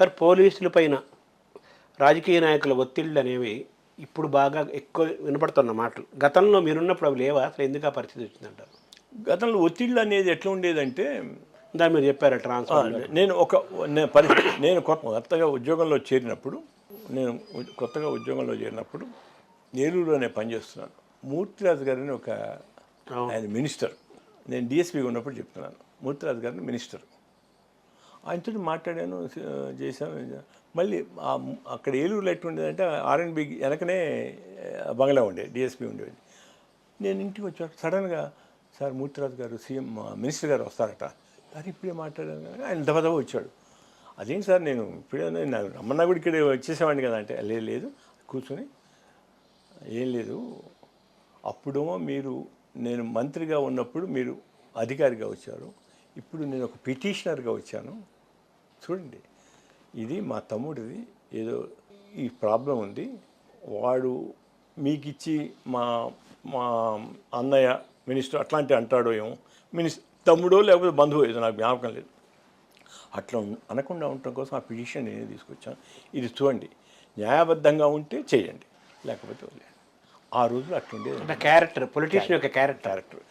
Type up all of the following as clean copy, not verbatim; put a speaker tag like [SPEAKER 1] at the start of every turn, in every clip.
[SPEAKER 1] Sir పోలీసుల పైన రాజకీయ నాయకుల ఒత్తిళ్ళు అనేవి ఇప్పుడు బాగా ఎక్కువ వినపడుతున్న మాటలు. గతంలో మీరున్నప్పుడు అవి లేవా? అసలు ఎందుకు ఆ పరిస్థితి వచ్చిందంటారు?
[SPEAKER 2] గతంలో ఒత్తిళ్ళు అనేది ఎట్లా ఉండేదంటే
[SPEAKER 1] దాన్ని మీరు చెప్పారా ట్రాన్స్ఫర్?
[SPEAKER 2] నేను కొత్తగా ఉద్యోగంలో చేరినప్పుడు ఏలూరులోనే పనిచేస్తున్నాను. మూర్తిరాజు గారిని ఒక ఆయన మినిస్టర్, నేను డిఎస్పీగా ఉన్నప్పుడు చెప్తున్నాను. మూర్తిరాజు గారిని మినిస్టర్, ఆయనతో మాట్లాడాను, చేశాను. మళ్ళీ అక్కడ ఏలూరులో ఎట్టు ఉండేదంటే ఆర్ఎన్బి వెనకనే బంగ్లా ఉండేది, డిఎస్పీ ఉండేది. నేను ఇంటికి వచ్చాను, సడన్గా సార్ మూర్తిరాజు గారు సీఎం మినిస్టర్ గారు వస్తారట. అది ఇప్పుడే మాట్లాడాను కానీ ఆయన దబదబ వచ్చాడు. అదేంటి సార్, నేను ఇప్పుడే నాకు రమ్మన్నా కూడా ఇక్కడ వచ్చేసేవాడిని కదా అంటే, లేదు కూర్చొని, ఏం లేదు అప్పుడేమో నేను మంత్రిగా ఉన్నప్పుడు మీరు అధికారిగా వచ్చారు, ఇప్పుడు నేను ఒక పిటిషనర్గా వచ్చాను. చూడండి, ఇది మా తమ్ముడిది, ఏదో ఈ ప్రాబ్లం ఉంది, వాడు మీకు ఇచ్చి మా మా అన్నయ్య మినిస్టర్ అట్లాంటి అంటాడో ఏమో, తమ్ముడో లేకపోతే బంధువు, ఏదో నాకు జ్ఞాపకం లేదు. అట్లా అనకుండా ఉండటం కోసం ఆ పిటిషన్ నేనే తీసుకొచ్చాను. ఇది చూడండి, న్యాయబద్ధంగా ఉంటే చేయండి, లేకపోతే వదిలేయండి. ఆ రోజులు అట్లుండే
[SPEAKER 1] క్యారెక్టర్, పొలిటీషియన్ యొక్క క్యారెక్టర్.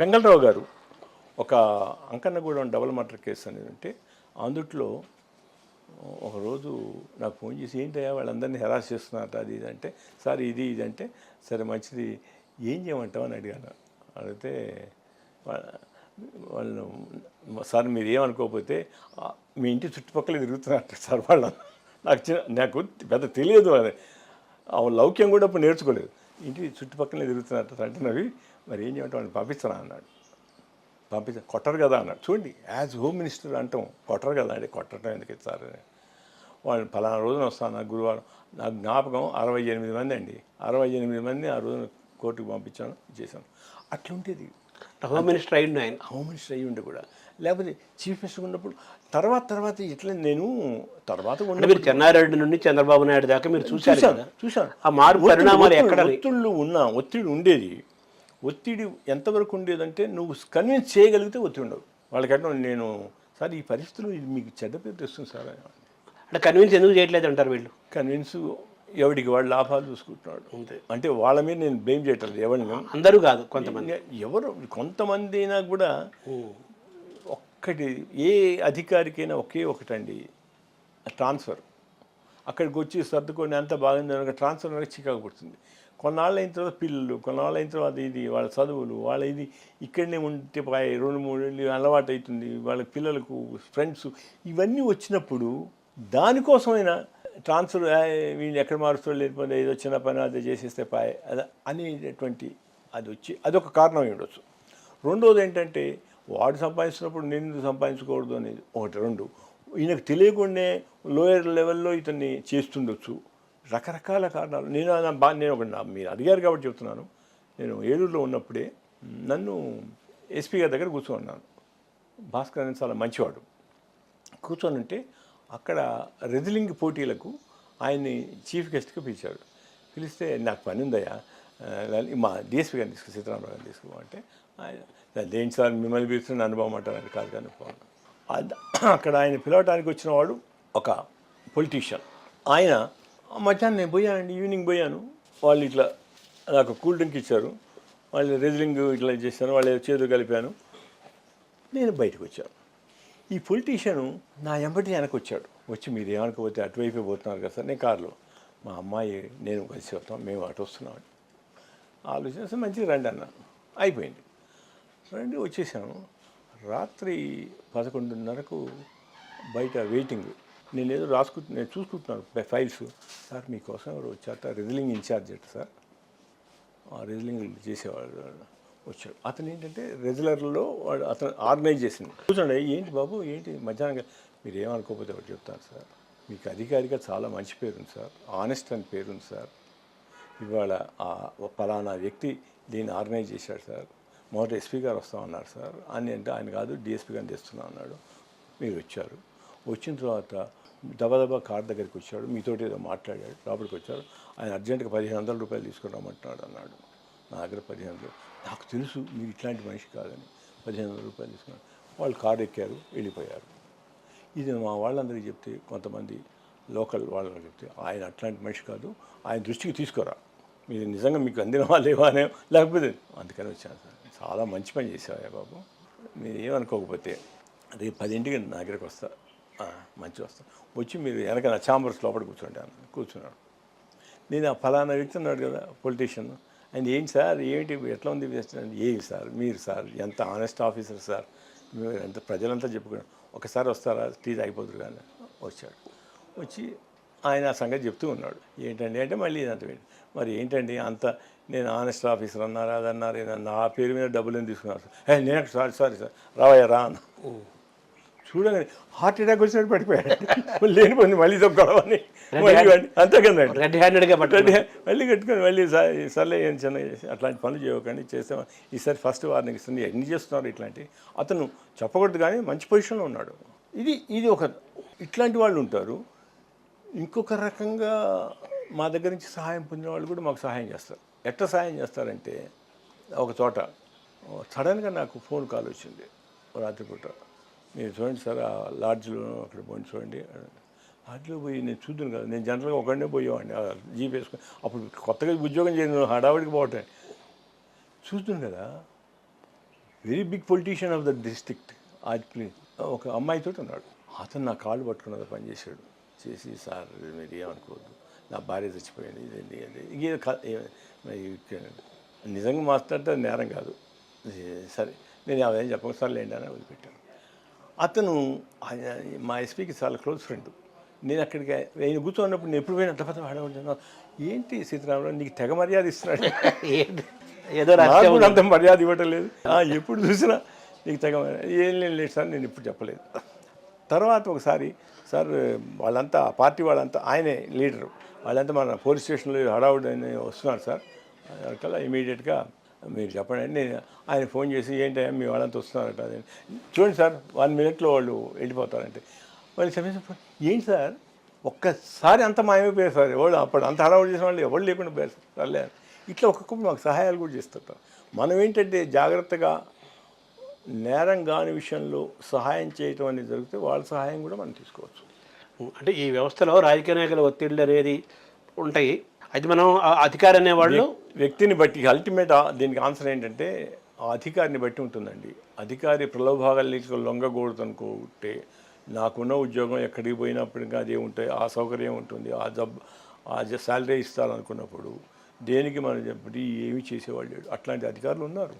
[SPEAKER 2] వెంగళరావు గారు ఒక అంకన్నగూడెం డబుల్ మర్డర్ కేసు అనేది ఉంటే, అందుట్లో ఒకరోజు నాకు ఫోన్ చేసి, ఏంటయ్యా వాళ్ళందరినీ హెరాస్ చేస్తున్నారట, అది ఇది అంటే, సార్ ఇది అంటే, సరే మంచిది, ఏం చేయమంటావు అని అడిగాను. అడిగితే వాళ్ళు, సార్ మీరు ఏమనుకోకపోతే మీ ఇంటి చుట్టుపక్కల తిరుగుతున్నట్టు సార్ వాళ్ళు. నాకు పెద్ద తెలియదు, అది లౌక్యం కూడా అప్పుడు నేర్చుకోలేదు. ఇంటి చుట్టుపక్కలనే తిరుగుతున్నట్టు అంటున్నవి, మరి ఏం చేయమంటే వాళ్ళని పంపిస్తాను అన్నాడు. కొట్టరు కదా అన్నాడు. చూడండి, యాజ్ హోమ్ మినిస్టర్ అంటాం, కొట్టరు కదా అండి, కొట్టడం ఎందుకు ఇస్తారు. వాళ్ళు ఫలానా రోజున వస్తాను, నాకు గురువారం, నాకు జ్ఞాపకం 68 మంది అండి, 68 మంది ఆ రోజున కోర్టుకు పంపించాను, చేశాను. అట్లుంటేది.
[SPEAKER 1] హోమ్ మినిస్టర్ అయ్యిండు ఆయన.
[SPEAKER 2] హోమ్ మినిస్టర్ అయ్యి ఉండే కూడా, లేకపోతే చీఫ్ మినిస్టర్ ఉన్నప్పుడు తర్వాత ఇట్లా నేను తర్వాత
[SPEAKER 1] మీరు చెన్నారెడ్డి నుండి చంద్రబాబు నాయుడు దాకా మీరు చూశాను. ఆ మార్పు పరిణామాలు ఎక్కడ?
[SPEAKER 2] ఒత్తిడి ఉండేది. ఒత్తిడి ఎంతవరకు ఉండేదంటే, నువ్వు కన్విన్స్ చేయగలిగితే ఒత్తిడి ఉండవు. వాళ్ళకంటే నేను, సార్ ఈ పరిస్థితులు ఇది మీకు చెడ్డ పేరు తెస్తుంది సార్
[SPEAKER 1] అంటే కన్విన్స్ ఎందుకు చేయట్లేదు అంటారు వీళ్ళు?
[SPEAKER 2] కన్విన్స్ ఎవరికి వాళ్ళు లాభాలు చూసుకుంటున్నాడు అంతే. అంటే వాళ్ళ మీద నేను బ్లేమ్ చేయటం లేదు, ఎవరిని,
[SPEAKER 1] అందరూ కాదు, కొంతమంది,
[SPEAKER 2] కొంతమంది అయినా కూడా. ఒక్కటి ఏ అధికారికైనా ఒకటండి, ట్రాన్స్ఫర్. అక్కడికి వచ్చి సర్దుకొని అంత బాగుంది, ట్రాన్స్ఫర్ అనేది చికాకు పడుతుంది. కొన్నాళ్ళు అయిన తర్వాత పిల్లలు, కొన్నాళ్ళు అయిన తర్వాత ఇది వాళ్ళ చదువులు, వాళ్ళ ఇది ఇక్కడనే ఉంటే 2-3 ఏళ్ళు అలవాటు అవుతుంది, వాళ్ళ పిల్లలకు ఫ్రెండ్స్ ఇవన్నీ వచ్చినప్పుడు దానికోసమైనా ట్రాన్స్ఫర్, వీళ్ళు ఎక్కడ మారుస్తాడు, లేకపోతే ఏదో చిన్న పని అదే చేసేస్తే అనేటటువంటి అది వచ్చి అదొక కారణం ఉండొచ్చు. రెండోది ఏంటంటే, వాడు సంపాదిస్తున్నప్పుడు నేను సంపాదించకూడదు అనేది ఒకటి. రెండు, ఈయనకు తెలియకుండానే లోయర్ లెవెల్లో ఇతన్ని చేస్తుండొచ్చు, రకరకాల కారణాలు. నేను ఒక మీరు అడిగారు కాబట్టి చెప్తున్నాను. నేను ఏలూరులో ఉన్నప్పుడే నన్ను ఎస్పీ గారి దగ్గర కూర్చోన్నాను. భాస్కర్ అనేది చాలా మంచివాడు. కూర్చొని ఉంటే అక్కడ రెజ్లింగ్ పోటీలకు ఆయన్ని చీఫ్ గెస్ట్గా పిలిచాడు. పిలిస్తే, నాకు పని ఉందయ్యా, మా డిఎస్పీ గారిని సీతారామరావు గారిని తీసుకోమంటే, ఆయన దేని సార్ మిమ్మల్ని పిలుస్తున్న అనుభవం అంటారు, కాదు కానీ అక్కడ ఆయన పిలవటానికి వచ్చిన వాడు ఒక పొలిటీషియన్. ఆయన మధ్యాహ్నం నేను పోయానండి, ఈవినింగ్ పోయాను. వాళ్ళు ఇట్లా నాకు కూల్ డ్రింక్ ఇచ్చారు, వాళ్ళు రెజ్లింగ్ ఇట్లా చేశాను, వాళ్ళు చేతులు కలిపాను, నేను బయటకు వచ్చాను. ఈ పొలిటీషియను నా ఎంబటి వెనక్కి వచ్చాడు. వచ్చి, మీరు ఏమనుకోపోతే అటువైపే పోతున్నారు కదా సార్, నేను కారులో, మా అమ్మాయి నేను కలిసి వస్తాం, మేము అటు వస్తున్నాం, ఆలోచన మంచిగా రండి అన్నాను. అయిపోయింది, రండి వచ్చేసాను. రాత్రి 11:30కు బయట వెయిటింగ్, నేను ఏదో నేను చూసుకుంటున్నాను ఫైల్స్. సార్ మీకోసం ఎవరు వచ్చారట, రెజ్లింగ్ ఇన్ఛార్జ్ అట సార్, ఆ రెజ్లింగ్ చేసేవాడు వచ్చాడు. అతను ఏంటంటే రెగ్యులర్లో వాడు అతను ఆర్గనైజ్ చేసింది. కూర్చోండి, ఏంటి బాబు ఏంటి మధ్యాహ్నం, మీరు ఏమనుకోకపోతే ఒకటి చెప్తాను సార్, మీకు అధికారిగా చాలా మంచి పేరుంది సార్, ఆనెస్ట్ అని పేరుంది సార్, ఇవాళ పలానా వ్యక్తి దీన్ని ఆర్గనైజ్ చేశాడు సార్, మొదట ఎస్పీ గారు వస్తామన్నారు సార్ అని అంటే, ఆయన కాదు డిఎస్పీ గారిని తెస్తున్నా అన్నాడు. మీరు వచ్చారు, వచ్చిన తర్వాత దబదబా కార్ దగ్గరికి వచ్చాడు, మీతోటి ఏదో మాట్లాడాడు, లోపలికి వచ్చారు. ఆయన అర్జెంటుగా 1500 రూపాయలు తీసుకురామంటున్నాడు అన్నాడు. నా దగ్గర 1500, నాకు తెలుసు మీరు ఇట్లాంటి మనిషి కాదని 1500 రూపాయలు తీసుకున్నాడు. వాళ్ళు కారు ఎక్కారు, వెళ్ళిపోయారు. ఇది మా వాళ్ళందరికీ చెప్తే కొంతమంది లోకల్ వాళ్ళకి చెప్తే ఆయన అట్లాంటి మనిషి కాదు, ఆయన దృష్టికి తీసుకురా, మీరు నిజంగా మీకు అందినవా లేవా అనే, లేకపోతే అందుకని వచ్చాను సార్. చాలా మంచి పని చేసావా బాబు, మీరు ఏమనుకోకపోతే రేపు 10ంటికి నా దగ్గరికి వస్తా, మంచి వస్తా, వచ్చి మీరు వెనక నా ఛాంబర్స్ లోపల కూర్చున్నాడు. నేను ఆ ఫలానా వ్యక్తి ఉన్నాడు కదా పొలిటీషియన్, ఆయన ఏంటి సార్ ఏంటి ఎట్లా ఉంది ఏమి సార్ మీరు సార్ ఎంత ఆనెస్ట్ ఆఫీసర్ సార్, మీరు ఎంత ప్రజలంతా చెప్పుకున్నాను, ఒకసారి వస్తారా టీ తాగిపోతురు కానీ వచ్చాడు. వచ్చి ఆయన ఆ సంగతి చెప్తూ ఉన్నాడు. ఏంటండి అంటే మళ్ళీ ఇదంతా మరి ఏంటండి అంత నేను ఆనెస్ట్ ఆఫీసర్ అన్నారు అదన్నారు నా పేరు మీద డబ్బులు ఏం తీసుకున్నారు సార్, నేను సారీ సార్ రావయ్యా రా అన్న. చూడగానే హార్ట్ అటాక్ వచ్చినట్టు పడిపోయాడు, లేనిపోయింది మళ్ళీ గొడవని అంతే కదండి,
[SPEAKER 1] రెడ్ హ్యాండెడ్గా
[SPEAKER 2] మళ్ళీ కట్టుకొని మళ్ళీ సర్లే ఏం చిన్న చేసి అట్లాంటి పనులు చేయకండి, చేస్తే ఈసారి ఫస్ట్ వార్నింగ్ ఇస్తుంది, ఎన్ని చేస్తున్నారు ఇట్లాంటి. అతను చెప్పకూడదు కానీ మంచి పొజిషన్లో ఉన్నాడు. ఇది ఒక ఇట్లాంటి వాళ్ళు ఉంటారు. ఇంకొక రకంగా మా దగ్గర నుంచి సహాయం పొందిన వాళ్ళు కూడా మాకు సహాయం చేస్తారు. ఎట్లా సహాయం చేస్తారంటే, ఒక చోట సడన్గా నాకు ఫోన్ కాల్ వచ్చింది రాత్రిపూట, మీరు చూడండి సార్ ఆ లాడ్జ్లో అక్కడ పోయి చూడండి. లాడ్జ్లో పోయి నేను చూద్దాను కదా, నేను జనరల్గా ఒకడినే పోయేవాడిని జీప్ వేసుకొని, అప్పుడు కొత్తగా ఉద్యోగం చేయను హడావుడికి పోవటం చూద్దాను కదా. Very big politician of the district ఆజ్పల్లి ఒక అమ్మాయితో ఉన్నాడు. అతను నా కాళ్ళు పట్టుకున్నది పనిచేశాడు. చేసి సార్ మీరు ఏమనుకోవద్దు, నా భార్య చచ్చిపోయింది, ఇదండి నిజంగా మాట్లాడితే నేరం కాదు, సరే నేను అదేం చెప్పక సర్లేండి అని వదిలిపెట్టాను. అతను మా ఎస్పీకి చాలా క్లోజ్ ఫ్రెండ్. నేను అక్కడికి ఆయన కూర్చోన్నప్పుడు నేను ఎప్పుడు పోయినా అట్లా ఆడవుతాను, ఏంటి సీతారామరావు నీకు తెగ మర్యాద ఇస్తున్నాడు,
[SPEAKER 1] ఏదో
[SPEAKER 2] అంత మర్యాద ఇవ్వటం లేదు, ఎప్పుడు చూసినా నీకు తెగ ఏం లేదు సార్, నేను ఇప్పుడు చెప్పలేదు. తర్వాత ఒకసారి సార్ వాళ్ళంతా పార్టీ వాళ్ళంతా ఆయనే లీడరు, వాళ్ళంతా మన పోలీస్ స్టేషన్లో హడావుడి అని వస్తున్నారు సార్, అక్కడ ఇమీడియట్గా మీరు చెప్పండి అని నేను ఆయన ఫోన్ చేసి ఏంటంటే మీ వాళ్ళంతా వస్తున్నారట, చూడండి సార్ 1 minute వాళ్ళు వెళ్ళిపోతారంటే వాళ్ళు చెప్పేసి ఏంటి సార్ ఒక్కసారి అంత మాయమైపోయారు సార్, ఎవరు అప్పుడు అంత హడావుడి చేసిన వాళ్ళు ఎవరు లేకుండా పోయారు సార్, సర్లే ఇట్లా ఒక్కొక్కరు మాకు సహాయాలు కూడా చేస్తుంటారు. మనం ఏంటంటే జాగ్రత్తగా నేరం కాని విషయంలో సహాయం చేయటం అనేది జరిగితే వాళ్ళ సహాయం కూడా మనం తీసుకోవచ్చు.
[SPEAKER 1] అంటే ఈ వ్యవస్థలో రాజకీయ నాయకుల ఒత్తిళ్ళు అనేది ఉంటాయి, అది మనం అధికారి అనేవాళ్ళు
[SPEAKER 2] వ్యక్తిని బట్టి అల్టిమేట్ దీనికి ఆన్సర్ ఏంటంటే ఆ అధికారిని బట్టి ఉంటుందండి. అధికారి ప్రలోభాలకు లొంగకూడదు అనుకుంటే, నాకున్న ఉద్యోగం ఎక్కడికి పోయినప్పటికీ అదే ఉంటాయి, ఆ సౌకర్యం ఉంటుంది, ఆ శాలరీ ఇస్తారనుకున్నప్పుడు దేనికి మనం చెప్పి ఏమి చేసేవాళ్ళు లేడు. అట్లాంటి అధికారులు ఉన్నారు.